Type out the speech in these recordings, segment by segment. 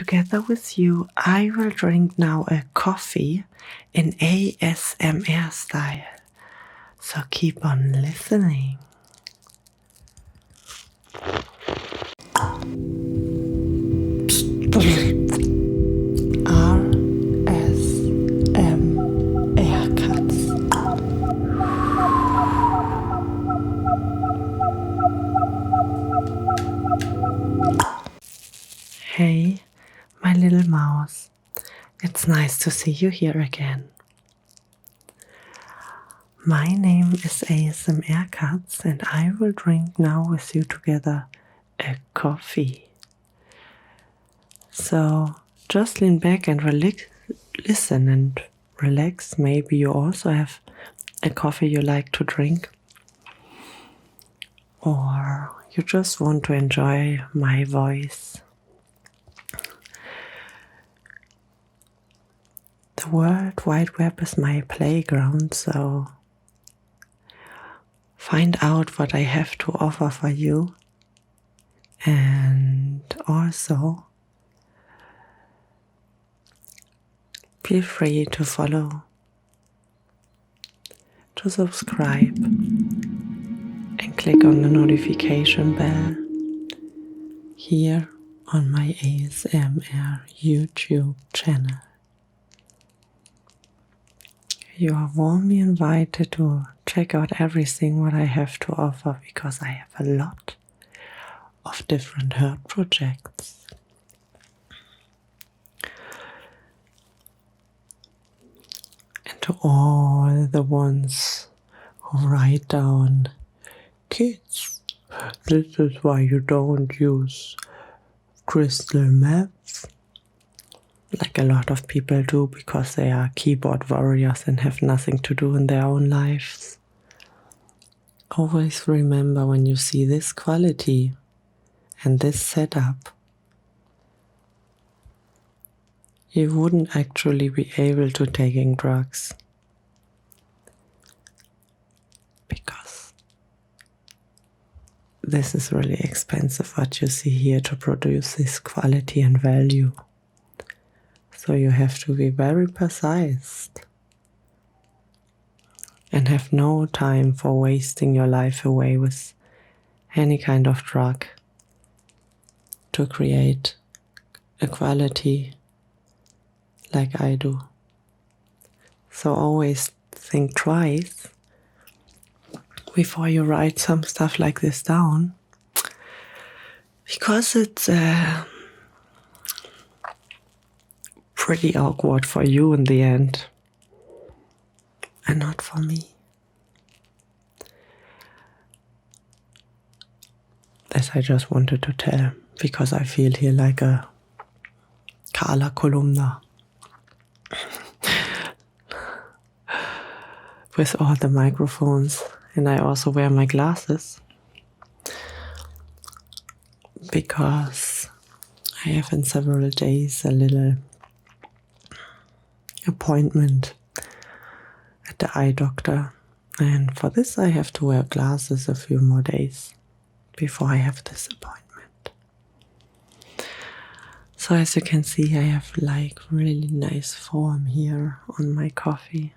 Together with you, I will drink now a coffee in ASMR style. So keep on listening. ASMR Katz. Hey, my little mouse. It's nice to see you here again. My name is ASMR Katz, and I will drink now with you together a coffee. So just lean back and listen and relax. Maybe you also have a coffee you like to drink, or you just want to enjoy my voice. The World Wide Web is my playground, so find out what I have to offer for you, and also feel free to follow, to subscribe, and click on the notification bell here on my ASMR YouTube channel. You are warmly invited to check out everything what I have to offer, because I have a lot of different herb projects. And to all the ones who write down, kids, this is why you don't use crystal meth, like a lot of people do, because they are keyboard warriors and have nothing to do in their own lives. Always remember, when you see this quality and this setup, you wouldn't actually be able to taking drugs, because this is really expensive what you see here to produce this quality and value. So you have to be very precise and have no time for wasting your life away with any kind of drug to create a quality like I do. So always think twice before you write some stuff like this down, because it's pretty awkward for you in the end, and not for me. This I just wanted to tell, because I feel here like a Carla Kolumna with all the microphones, and I also wear my glasses because I have in several days a little appointment at the eye doctor, and for this I have to wear glasses a few more days before I have this appointment. So as you can see, I have like really nice foam here on my coffee.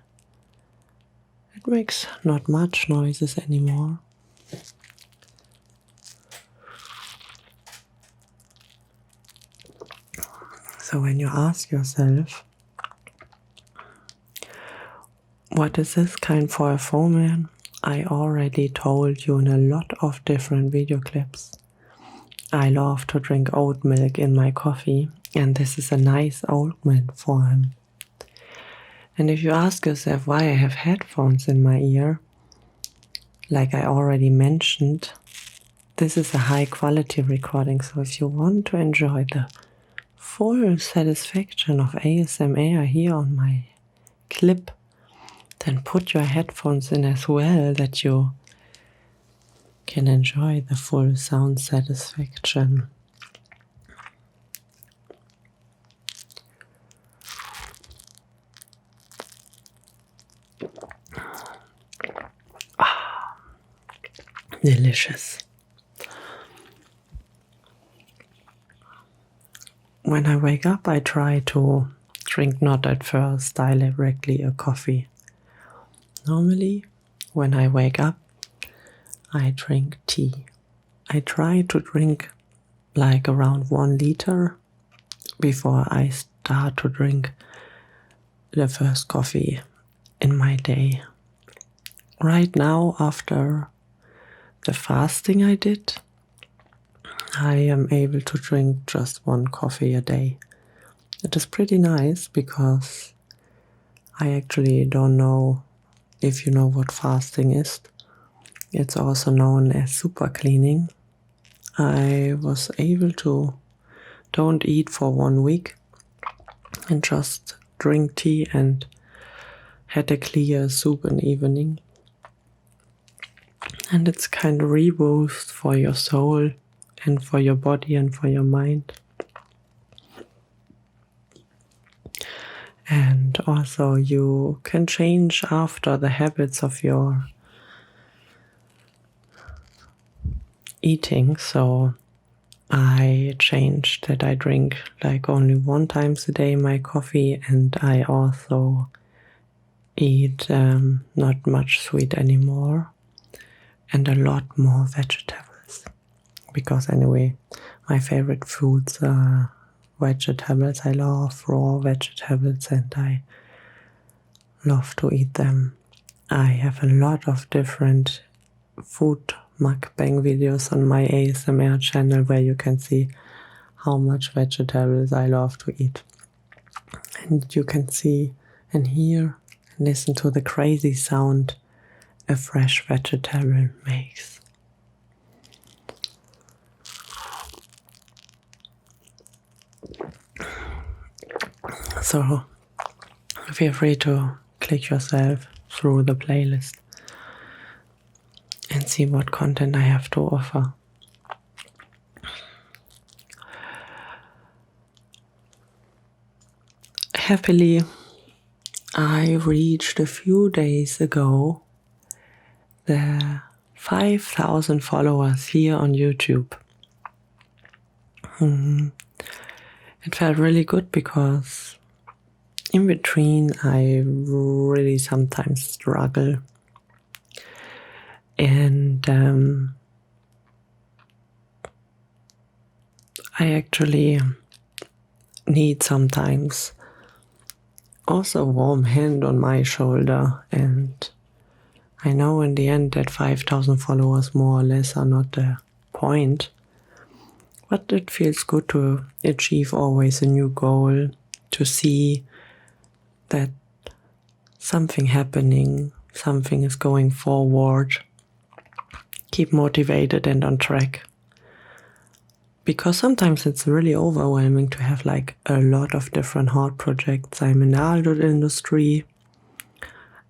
It makes not much noises anymore. So when you ask yourself, what is this kind for a foam? I already told you in a lot of different video clips. I love to drink oat milk in my coffee, and this is a nice oat milk form. And if you ask yourself why I have headphones in my ear, like I already mentioned, this is a high quality recording. So if you want to enjoy the full satisfaction of ASMR here on my clip, then put your headphones in as well, that you can enjoy the full sound satisfaction. Delicious. when I wake up, I try to drink not at first directly a coffee. Normally, when I wake up, I drink tea. I try to drink like around 1 liter before I start to drink the first coffee in my day. Right now, after the fasting I did, I am able to drink just 1 coffee a day. It is pretty nice because I actually don't know if you know what fasting is. It's also known as super cleaning. I was able to don't eat for 1 week and just drink tea and had a clear soup in the evening. And it's kind of reboost for your soul and for your body and for your mind. And also you can change after the habits of your eating. So I changed that I drink like only 1 time a day my coffee, and I also eat not much sweet anymore and a lot more vegetables. Because anyway, my favorite foods are vegetables. I love raw vegetables and I love to eat them. I have a lot of different food mukbang videos on my ASMR channel where you can see how much vegetables I love to eat. And you can see and hear and listen to the crazy sound a fresh vegetable makes. So feel free to click yourself through the playlist and see what content I have to offer. Happily, I reached a few days ago the 5,000 followers here on YouTube. It felt really good because in between I really sometimes struggle. And I actually need sometimes also a warm hand on my shoulder. And I know in the end that 5,000 followers more or less are not the point. But it feels good to achieve always a new goal, to see that something happening, something is going forward. Keep motivated and on track. Because sometimes it's really overwhelming to have like a lot of different hard projects. I'm in the adult industry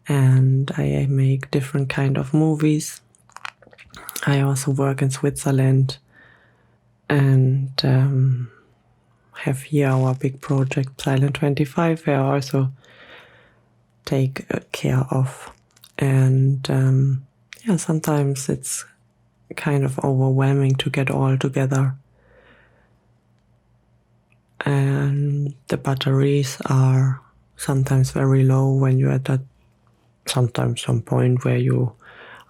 and I make different kind of movies. I also work in Switzerland and have here our big project Silent 25 where I also take care of. And sometimes it's kind of overwhelming to get all together. And the batteries are sometimes very low when you're at that sometimes some point where you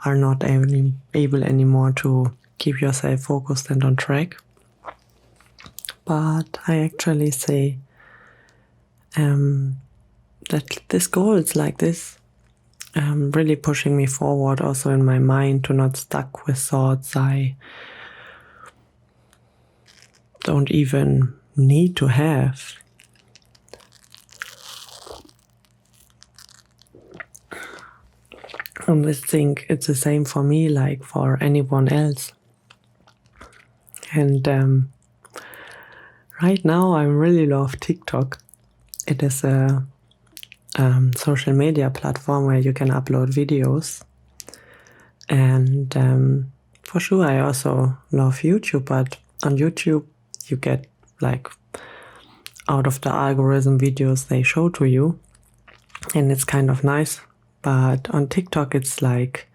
are not able anymore to keep yourself focused and on track. But I actually say that this goal is like this, really pushing me forward also in my mind, to not stuck with thoughts I don't even need to have. And I think it's the same for me like for anyone else. And right now I really love TikTok. It is a social media platform where you can upload videos. And for sure I also love YouTube, but on YouTube you get like out of the algorithm videos they show to you, and it's kind of nice. But on TikTok it's like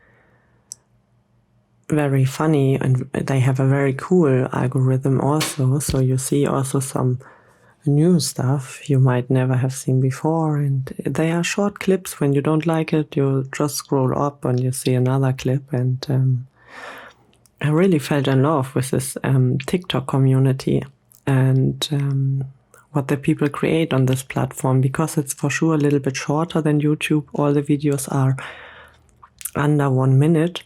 very funny, and they have a very cool algorithm also, so you see also some new stuff you might never have seen before, and they are short clips. When you don't like it, you just scroll up and you see another clip. And I really fell in love with this TikTok community and what the people create on this platform, because it's for sure a little bit shorter than YouTube. All the videos are under 1 minute.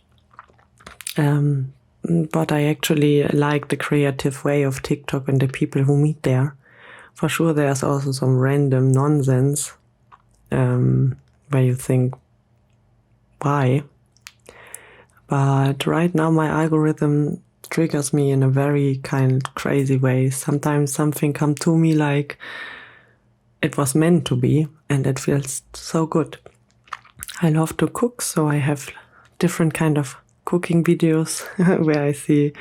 But I actually like the creative way of TikTok and the people who meet there. For sure, there's also some random nonsense where you think, why? But right now my algorithm triggers me in a very kind of crazy way. Sometimes something comes to me like it was meant to be, and it feels so good. I love to cook, so I have different kind of cooking videos where I see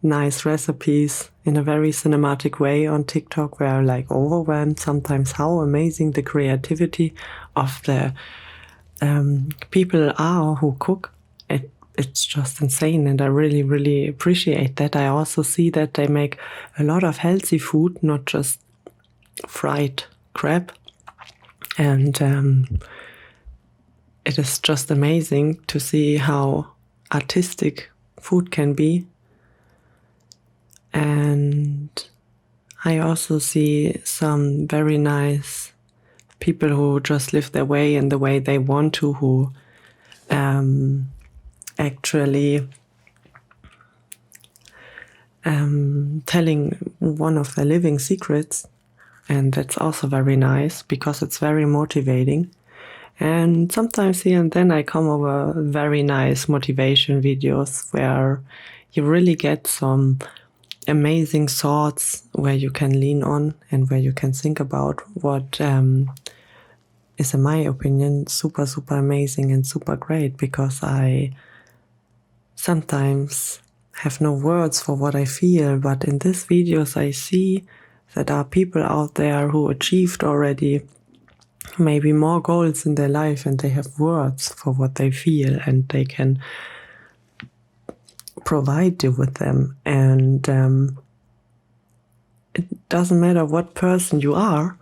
nice recipes in a very cinematic way on TikTok, where I'm like overwhelmed sometimes how amazing the creativity of the people are who cook. It's just insane, and I really, really appreciate that. I also see that they make a lot of healthy food, not just fried crap. And it is just amazing to see how artistic food can be. And I also see some very nice people who just live their way in the way they want to, who actually telling one of their living secrets. And that's also very nice, because it's very motivating. And sometimes here and then I come over very nice motivation videos where you really get some amazing thoughts where you can lean on and where you can think about what is, in my opinion, super, super amazing and super great, because I sometimes have no words for what I feel. But in these videos I see that there are people out there who achieved already maybe more goals in their life, and they have words for what they feel, and they can provide you with them. And it doesn't matter what person you are.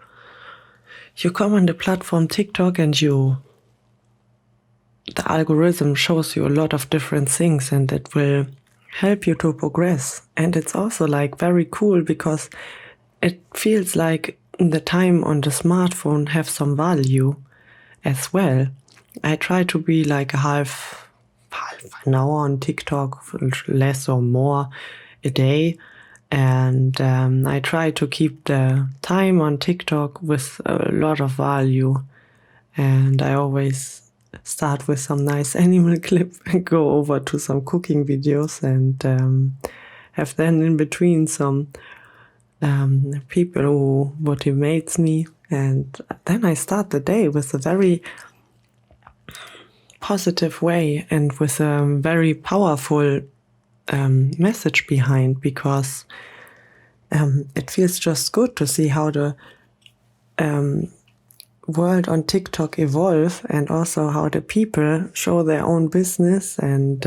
You come on the platform TikTok and the algorithm shows you a lot of different things, and it will help you to progress. And it's also like very cool, because it feels like the time on the smartphone have some value as well. I try to be like a half an hour on TikTok, less or more a day. And I try to keep the time on TikTok with a lot of value. And I always start with some nice animal clip and go over to some cooking videos, and have then in between some people who motivates me. And then I start the day with a very positive way and with a very powerful message behind, because it feels just good to see how the world on TikTok evolve, and also how the people show their own business and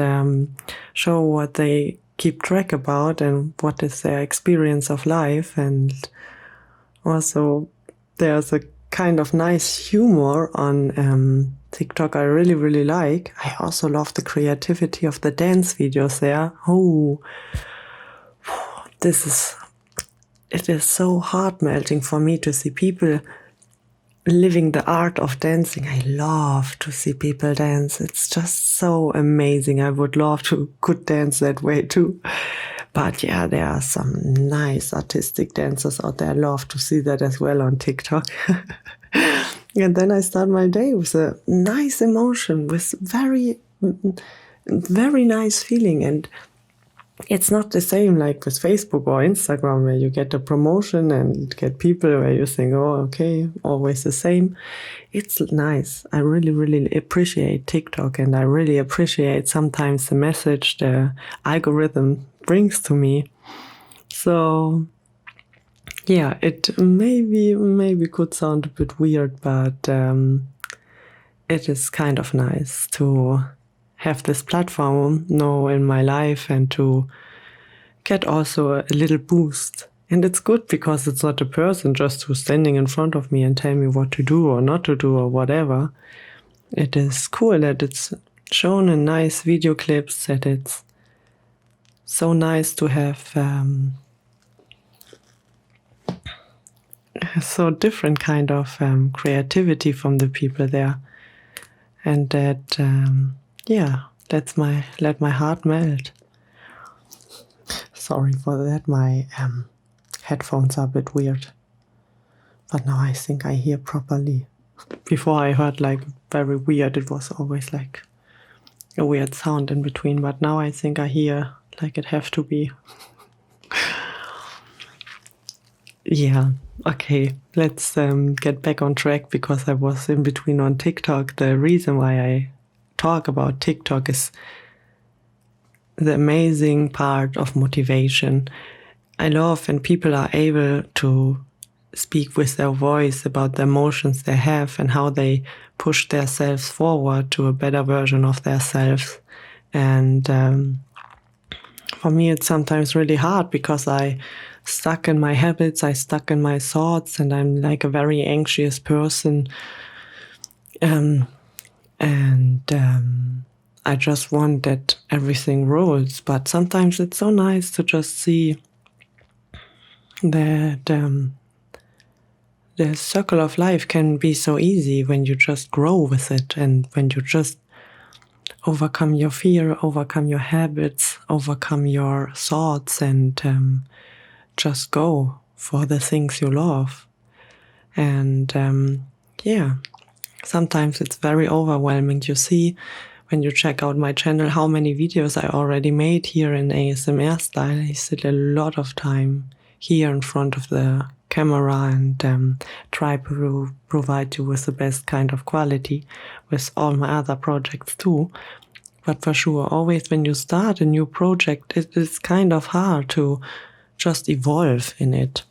show what they keep track about and what is their experience of life. And also there's a kind of nice humor on TikTok I really, really like. I also love the creativity of the dance videos there. Oh, it is so heart-melting for me to see people living the art of dancing. I love to see people dance. It's just so amazing. I would love to could dance that way too. But yeah, there are some nice artistic dancers out there. I love to see that as well on TikTok. And then I start my day with a nice emotion, with very, very nice feeling. And it's not the same like with Facebook or Instagram, where you get a promotion and get people where you think, oh, okay, always the same. It's nice. I really, really appreciate TikTok, and I really appreciate sometimes the message the algorithm brings to me. So yeah, it maybe could sound a bit weird, but it is kind of nice to have this platform now in my life, and to get also a little boost And it's good because it's not a person just who's standing in front of me and tell me what to do or not to do or whatever. It is cool that it's shown in nice video clips, that it's so nice to have so different kind of creativity from the people there. And that, let my heart melt. Sorry for that, my headphones are a bit weird. But now I think I hear properly. Before I heard like very weird, it was always like a weird sound in between. But now I think I hear like it have to be. Yeah, okay, let's get back on track because I was in between on TikTok. The reason why I talk about TikTok is the amazing part of motivation. I love when people are able to speak with their voice about the emotions they have and how they push themselves forward to a better version of themselves. And for me, it's sometimes really hard because I stuck in my habits, I stuck in my thoughts, and I'm like a very anxious person. I just want that everything rolls. But sometimes it's so nice to just see that the circle of life can be so easy when you just grow with it and when you just overcome your fear, overcome your habits, overcome your thoughts, and just go for the things you love. And sometimes it's very overwhelming. You see, when you check out my channel, how many videos I already made here in ASMR style. I sit a lot of time here in front of the camera and try to provide you with the best kind of quality with all my other projects too. But for sure, always when you start a new project, it is kind of hard to just evolve in it.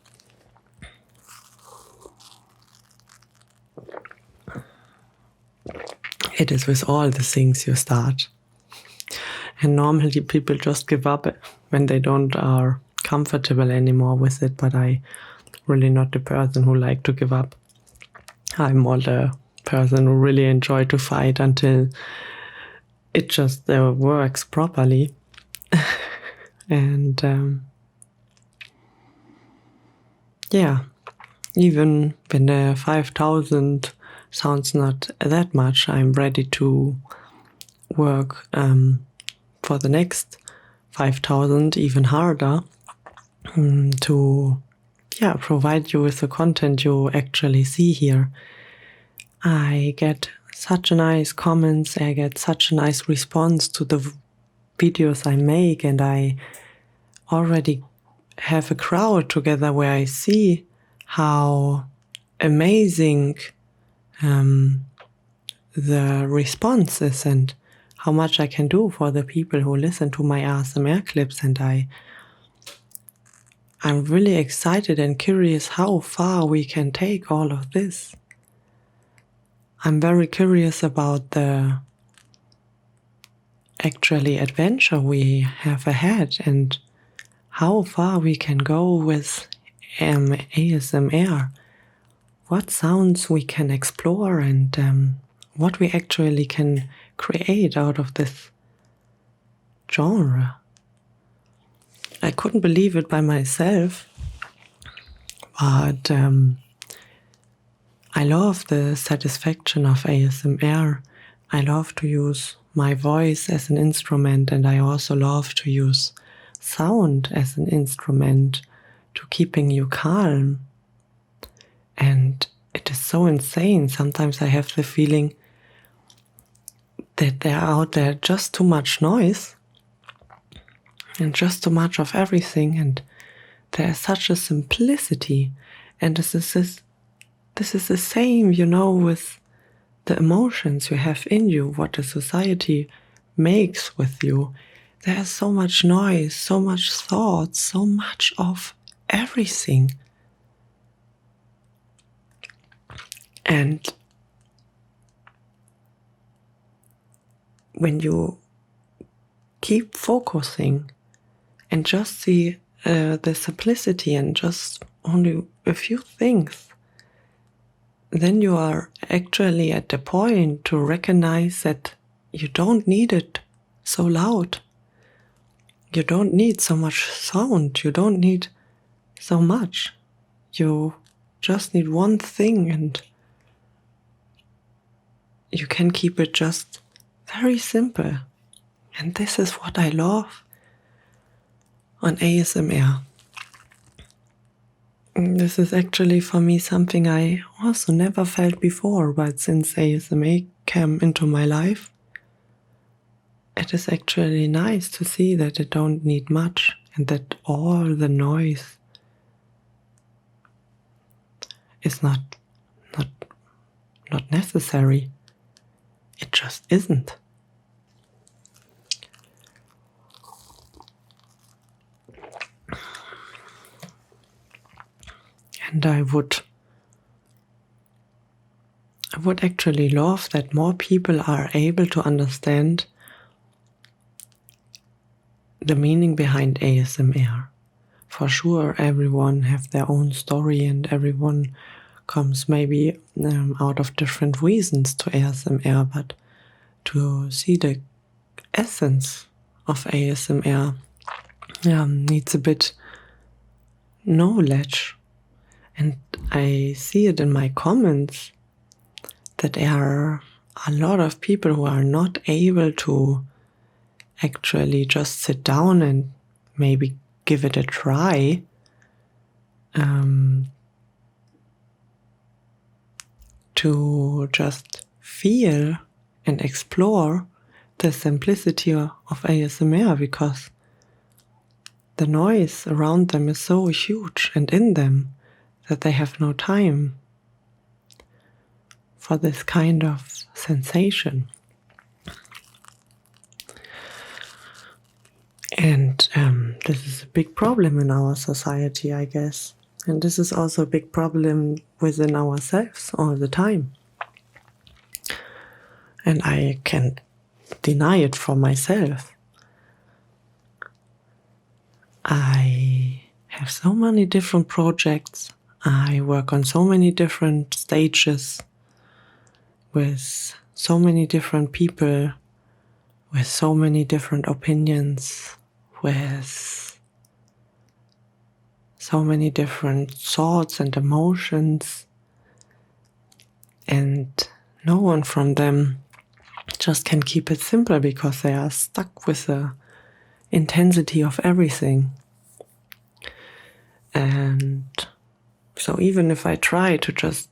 It is with all the things you start. And normally people just give up when they don't are comfortable anymore with it, but I really not the person who like to give up. I'm more the person who really enjoy to fight until it just works properly. And even when the 5,000 sounds not that much, I'm ready to work for the next 5,000 even harder to provide you with the content you actually see here. I get such a nice comments, I get such a nice response to the videos I make, and I already have a crowd together where I see how amazing the response is and how much I can do for the people who listen to my ASMR clips. And I'm really excited and curious how far we can take all of this. I'm very curious about the actually adventure we have ahead and how far we can go with ASMR. What sounds we can explore and what we actually can create out of this genre. I couldn't believe it by myself, but I love the satisfaction of ASMR. I love to use my voice as an instrument, and I also love to use sound as an instrument to keeping you calm. And it is so insane. Sometimes I have the feeling that there are out there just too much noise and just too much of everything, and there is such a simplicity. And this is the same, with the emotions you have in you, what the society makes with you. There is so much noise, so much thought, so much of everything. And when you keep focusing and just see the simplicity and just only a few things, then you are actually at the point to recognize that you don't need it so loud. You don't need so much sound. You don't need so much. You just need one thing, and you can keep it just very simple. And this is what I love on ASMR. This is actually for me something I also never felt before, but since ASMR came into my life, it is actually nice to see that it don't need much and that all the noise is not necessary. It just isn't. And I would actually love that more people are able to understand the meaning behind ASMR. For sure, everyone have their own story, and everyone comes maybe out of different reasons to ASMR, but to see the essence of ASMR needs a bit knowledge. And I see it in my comments that there are a lot of people who are not able to actually just sit down and maybe give it a try. To just feel and explore the simplicity of ASMR, because the noise around them is so huge and in them that they have no time for this kind of sensation. And this is a big problem in our society, I guess. And this is also a big problem within ourselves all the time. And I can't deny it for myself. I have so many different projects. I work on so many different stages with so many different people, with so many different opinions, with so many different thoughts and emotions, and no one from them just can keep it simple because they are stuck with the intensity of everything. And so even if I try to just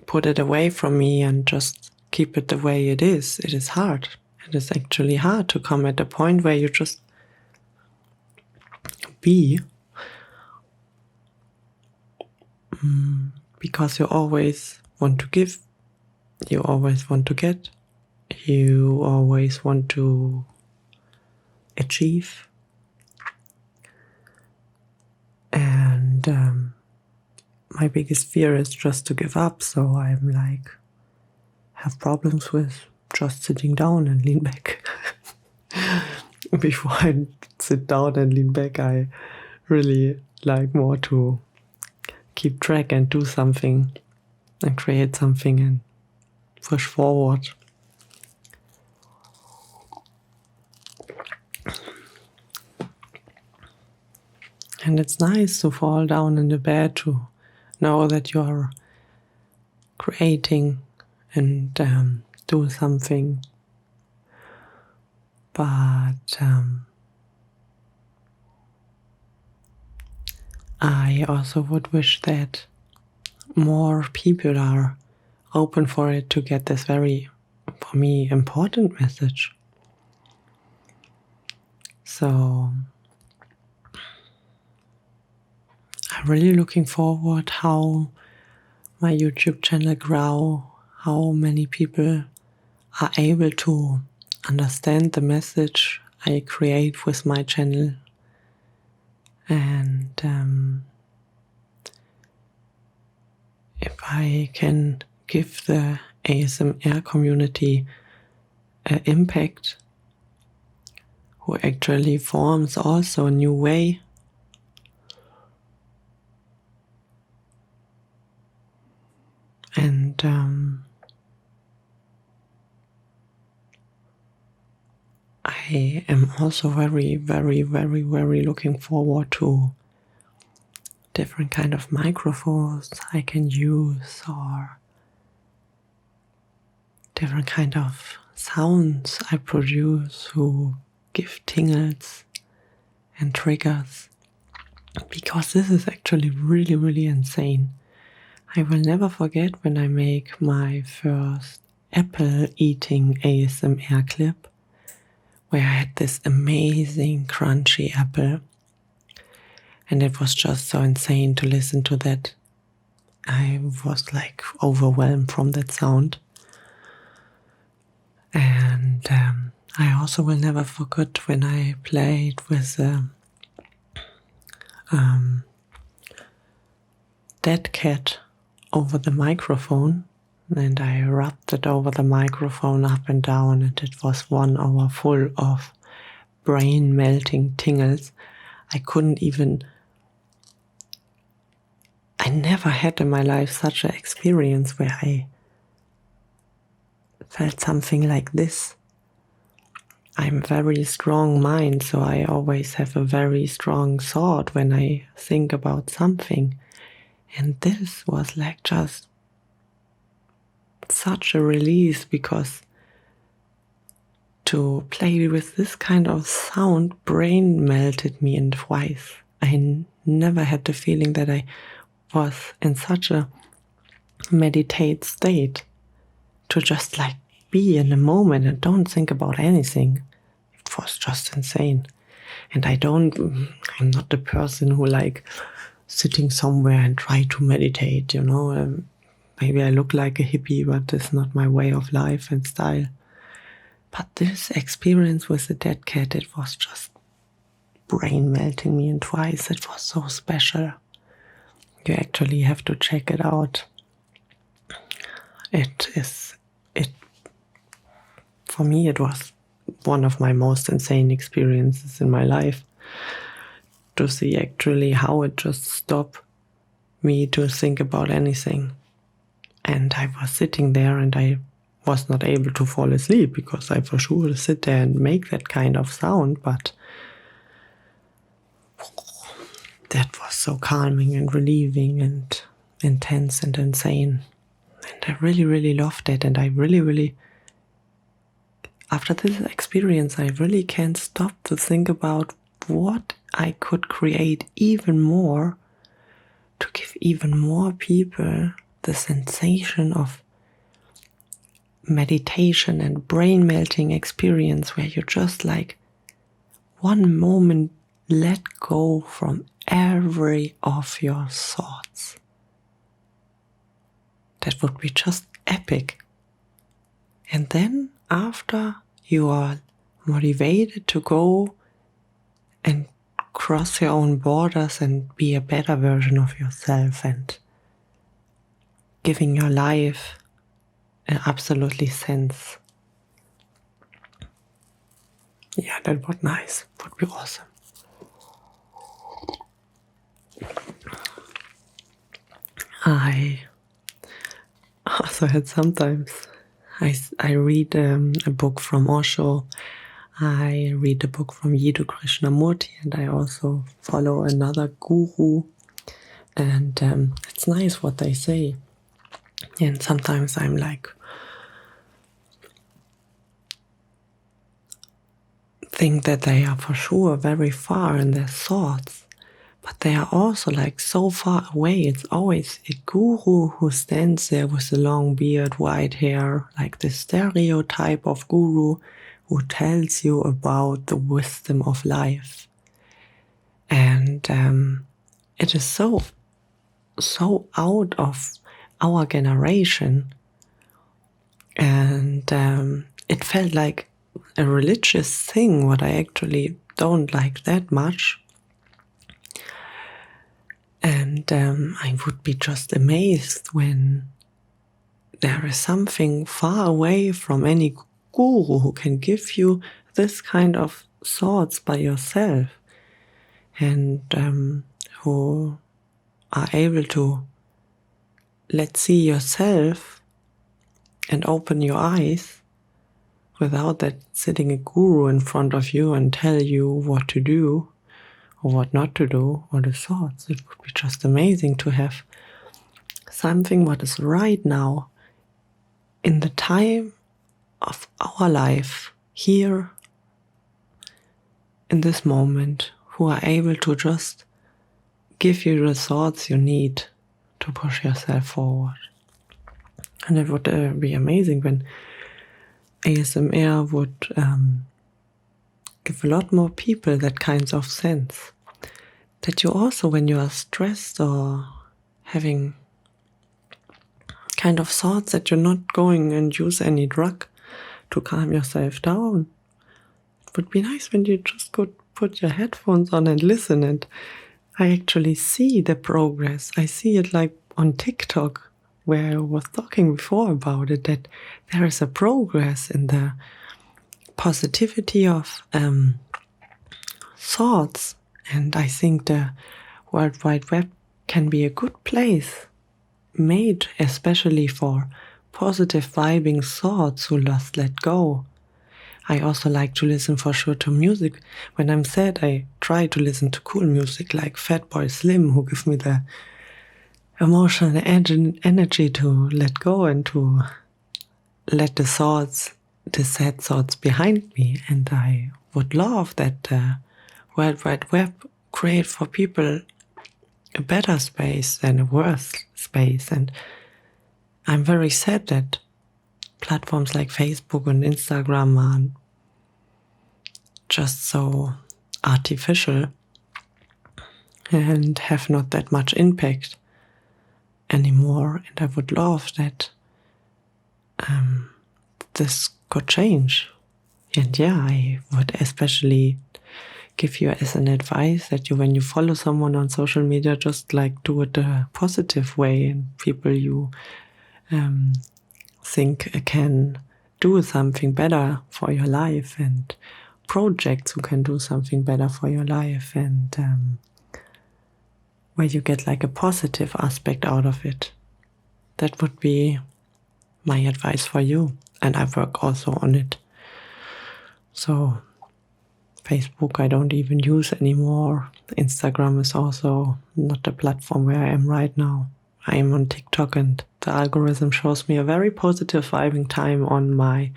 put it away from me and just keep it the way it is hard. It is actually hard to come at a point where you just be, because you always want to give, you always want to get, you always want to achieve. And my biggest fear is just to give up, so I'm like, have problems with just sitting down and lean back. Before I sit down and lean back, I really like more to keep track and do something and create something and push forward. And it's nice to fall down in the bed to know that you're creating and do something. But I also would wish that more people are open for it to get this very, for me, important message. So I'm really looking forward how my YouTube channel grow, how many people are able to understand the message I create with my channel. And if I can give the ASMR community an impact, who actually forms also a new way And I am also very, very, very, very looking forward to different kind of microphones I can use, or different kind of sounds I produce who give tingles and triggers, because this is actually really, really insane. I will never forget when I make my first apple eating ASMR clip, where I had this amazing crunchy apple, and it was just so insane to listen to that. I was like overwhelmed from that sound. And I also will never forget when I played with a dead cat over the microphone, and I rubbed it over the microphone up and down, and it was 1 hour full of brain melting tingles. I never had in my life such an experience where I felt something like this. I'm a very strong mind, so I always have a very strong thought when I think about something. And this was like just such a release, because to play with this kind of sound brain melted me in twice. I never had the feeling that I was in such a meditate state, to just like be in the moment and don't think about anything. It was just insane. And I'm not the person who like sitting somewhere and try to meditate, maybe I look like a hippie, but it's not my way of life and style. But this experience with the dead cat, it was just brain melting me in twice. It was so special. You actually have to check it out. For me, it was one of my most insane experiences in my life, to see actually how it just stopped me to think about anything. And I was sitting there and I was not able to fall asleep, because I for sure sit there and make that kind of sound, but that was so calming and relieving and intense and insane. And I really, really loved it. And I really, really, after this experience, I really can't stop to think about what I could create even more to give even more people the sensation of meditation and brain melting experience, where you just like one moment let go from every of your thoughts. That would be just epic. And then after you are motivated to go and cross your own borders and be a better version of yourself, and giving your life an absolutely sense. Yeah, that would nice. Would be awesome. I also had sometimes I read a book from Osho. I read a book from Jiddu Krishnamurti, and I also follow another guru. And it's nice what they say. And sometimes I'm like, think that they are for sure very far in their thoughts, but they are also like so far away. It's always a guru who stands there with a long beard, white hair, like the stereotype of guru who tells you about the wisdom of life. And it is so out of our generation. And it felt like a religious thing, what I actually don't like that much. And I would be just amazed when there is something far away from any guru who can give you this kind of thoughts by yourself, and who are able to let's see yourself and open your eyes without that sitting a guru in front of you and tell you what to do or what not to do, or the thoughts. It would be just amazing to have something what is right now in the time of our life, here in this moment, who are able to just give you the thoughts you need to push yourself forward. And it would be amazing when ASMR would give a lot more people that kinds of sense. That you also, when you are stressed or having kind of thoughts, that you're not going and use any drug to calm yourself down. It would be nice when you just could put your headphones on and listen. And I actually see the progress. I see it like on TikTok, where I was talking before about it, that there is a progress in the positivity of thoughts. And I think the World Wide Web can be a good place, made especially for positive vibing thoughts who just let go. I also like to listen for sure to music. When I'm sad, I try to listen to cool music like Fatboy Slim, who gives me the emotional energy to let go and to let the thoughts, the sad thoughts behind me. And I would love that the World Wide Web create for people a better space than a worse space. And I'm very sad that platforms like Facebook and Instagram are just so artificial and have not that much impact anymore. And I would love that this could change. And yeah, I would especially give you as an advice that you, when you follow someone on social media, just like do it a positive way, and people you think can do something better for your life, and projects who can do something better for your life, and where you get like a positive aspect out of it. That would be my advice for you. And I work also on it. So Facebook I don't even use anymore. Instagram is also not the platform where I am right now. I am on TikTok, and the algorithm shows me a very positive vibing time on my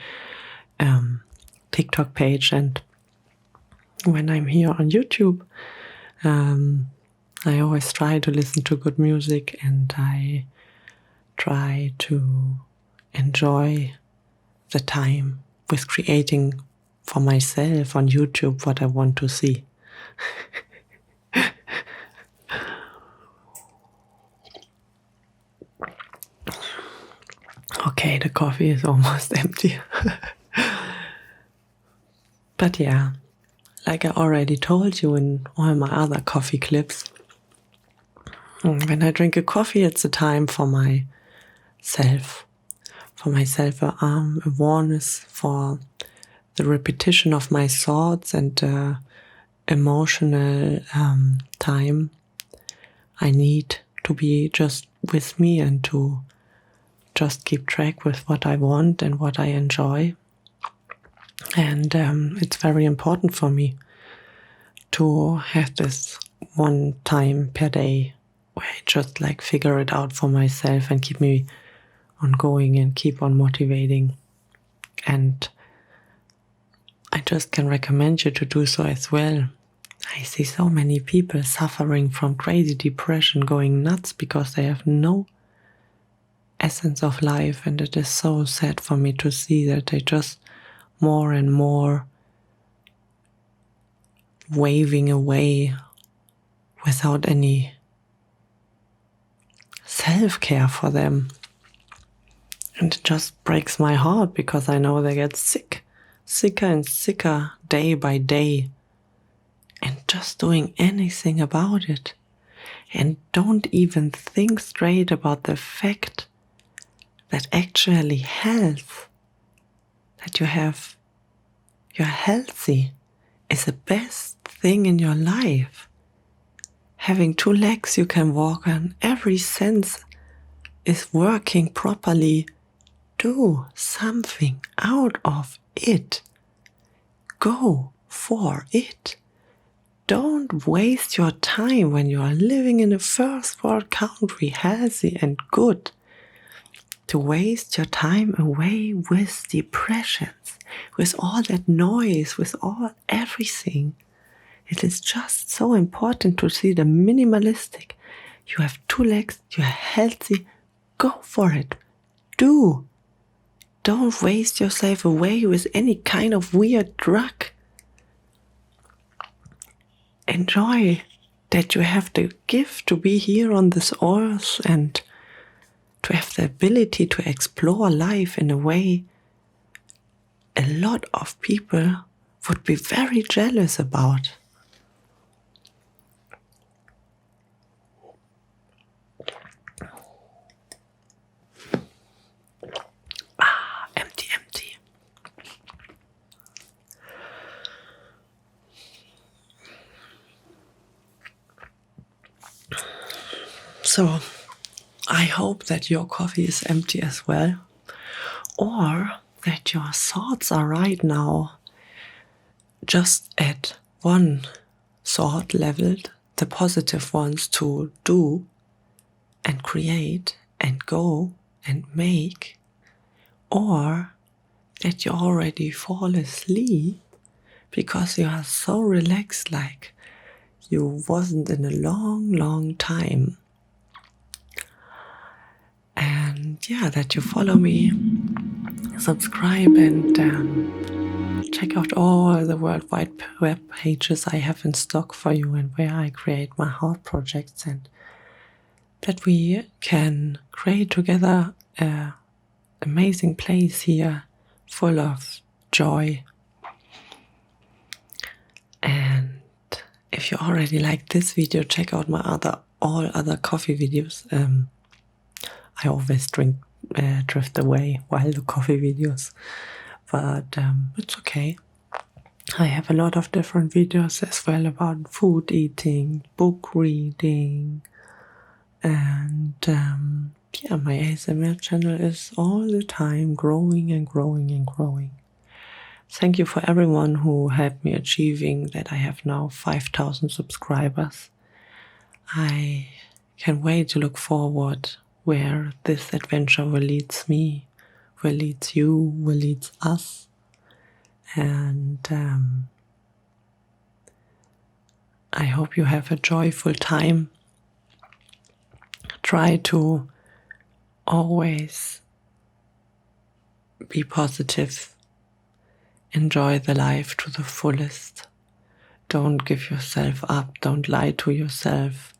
TikTok page. And when I'm here on YouTube, I always try to listen to good music, and I try to enjoy the time with creating for myself on YouTube what I want to see. Okay, the coffee is almost empty. But yeah, like I already told you in all my other coffee clips, when I drink a coffee, it's a time for myself, awareness, for the repetition of my thoughts and emotional time I need to be just with me and to just keep track with what I want and what I enjoy. And it's very important for me to have this one time per day where I just like figure it out for myself and keep me on going and keep on motivating. And I just can recommend you to do so as well. I see so many people suffering from crazy depression, going nuts because they have no essence of life, and it is so sad for me to see that they just more and more waving away without any self-care for them. And it just breaks my heart because I know they get sicker and sicker day by day, and just doing anything about it, and don't even think straight about the fact that actually health, that you're healthy, is the best thing in your life. Having 2 legs you can walk on, every sense is working properly, do something out of it. Go for it. Don't waste your time when you are living in a first world country, healthy and good, to waste your time away with depressions, with all that noise, with all everything. It is just so important to see the minimalistic. You have 2 legs, you are healthy, go for it. Do. Don't waste yourself away with any kind of weird drug. Enjoy that you have the gift to be here on this earth and to have the ability to explore life in a way a lot of people would be very jealous about. Empty. So, I hope that your coffee is empty as well, or that your thoughts are right now just at one thought level, the positive ones to do and create and go and make, or that you already fall asleep because you are so relaxed, like you wasn't in a long time. And yeah, that you follow me, subscribe, and check out all the World Wide Web pages I have in stock for you and where I create my heart projects, and that we can create together an amazing place here full of joy. And if you already like this video, check out my all other coffee videos. I always drift away while the coffee videos, but it's okay. I have a lot of different videos as well about food eating, book reading, and my ASMR channel is all the time growing and growing. Thank you for everyone who helped me achieving that. I have now 5,000 subscribers. I can't wait to look forward where this adventure will lead me, will lead you, will lead us. And I hope you have a joyful time. Try to always be positive. Enjoy the life to the fullest. Don't give yourself up. Don't lie to yourself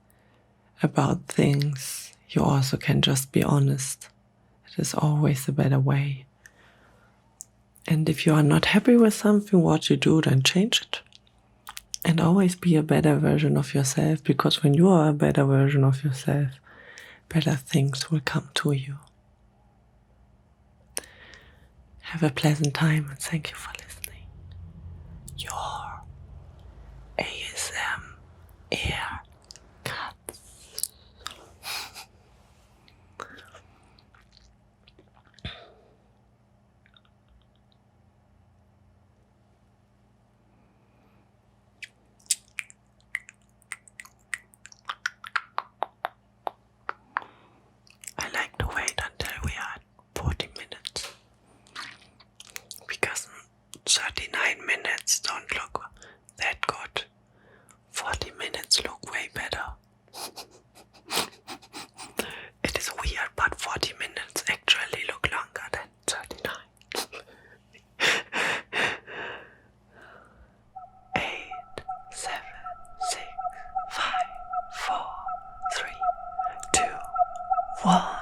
about things. You also can just be honest. It is always a better way. And if you are not happy with something, what you do, then change it. And always be a better version of yourself, because when you are a better version of yourself, better things will come to you. Have a pleasant time and thank you for listening. Your ASMR Katz. I like to wait until we are at 40 minutes, because 39 minutes don't look that good. 40 minutes look way better. It is weird, but 40 minutes actually look longer than 39. 8, 7, 6, 5, 4, 3, 2, 1.